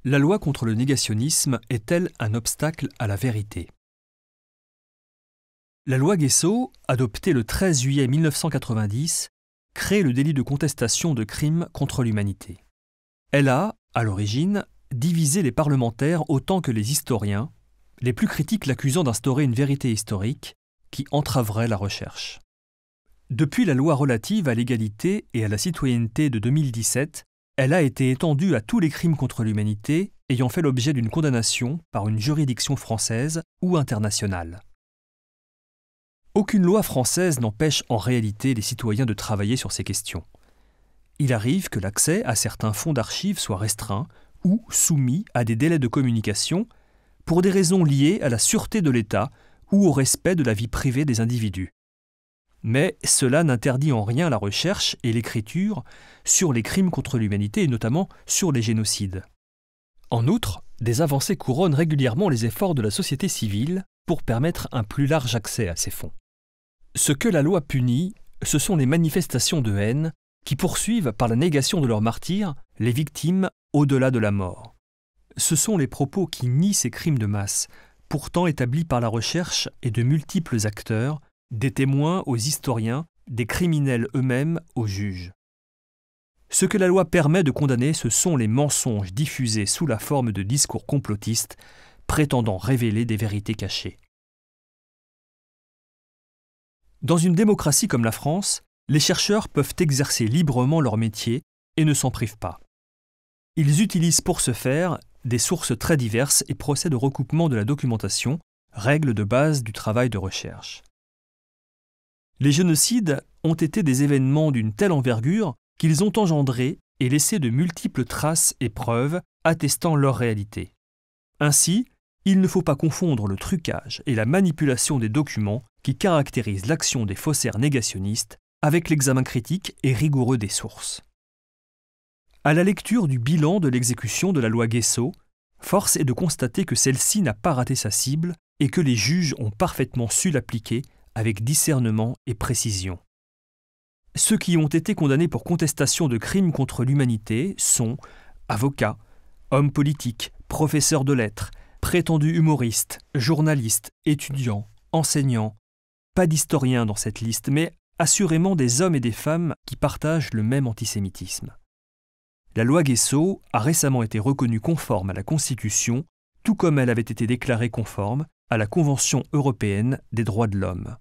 La loi contre le négationnisme est-elle un obstacle à la vérité? La loi Guessot, adoptée le 13 juillet 1990, crée le délit de contestation de crimes contre l'humanité. Elle a, à l'origine, divisé les parlementaires autant que les historiens, les plus critiques l'accusant d'instaurer une vérité historique qui entraverait la recherche. Depuis la loi relative à l'égalité et à la citoyenneté de 2017, elle a été étendue à tous les crimes contre l'humanité ayant fait l'objet d'une condamnation par une juridiction française ou internationale. Aucune loi française n'empêche en réalité les citoyens de travailler sur ces questions. Il arrive que l'accès à certains fonds d'archives soit restreint ou soumis à des délais de communication pour des raisons liées à la sûreté de l'État ou au respect de la vie privée des individus. Mais cela n'interdit en rien la recherche et l'écriture sur les crimes contre l'humanité et notamment sur les génocides. En outre, des avancées couronnent régulièrement les efforts de la société civile pour permettre un plus large accès à ces fonds. Ce que la loi punit, ce sont les manifestations de haine qui poursuivent par la négation de leurs martyrs les victimes au-delà de la mort. Ce sont les propos qui nient ces crimes de masse, pourtant établis par la recherche et de multiples acteurs, des témoins aux historiens, des criminels eux-mêmes aux juges. Ce que la loi permet de condamner, ce sont les mensonges diffusés sous la forme de discours complotistes, prétendant révéler des vérités cachées. Dans une démocratie comme la France, les chercheurs peuvent exercer librement leur métier et ne s'en privent pas. Ils utilisent pour ce faire des sources très diverses et procèdent au recoupement de la documentation, règle de base du travail de recherche. Les génocides ont été des événements d'une telle envergure qu'ils ont engendré et laissé de multiples traces et preuves attestant leur réalité. Ainsi, il ne faut pas confondre le trucage et la manipulation des documents qui caractérisent l'action des faussaires négationnistes avec l'examen critique et rigoureux des sources. À la lecture du bilan de l'exécution de la loi Guessot, force est de constater que celle-ci n'a pas raté sa cible et que les juges ont parfaitement su l'appliquer avec discernement et précision. Ceux qui ont été condamnés pour contestation de crimes contre l'humanité sont avocats, hommes politiques, professeurs de lettres, prétendus humoristes, journalistes, étudiants, enseignants. Pas d'historiens dans cette liste, mais assurément des hommes et des femmes qui partagent le même antisémitisme. La loi Guessot a récemment été reconnue conforme à la Constitution, tout comme elle avait été déclarée conforme à la Convention européenne des droits de l'homme.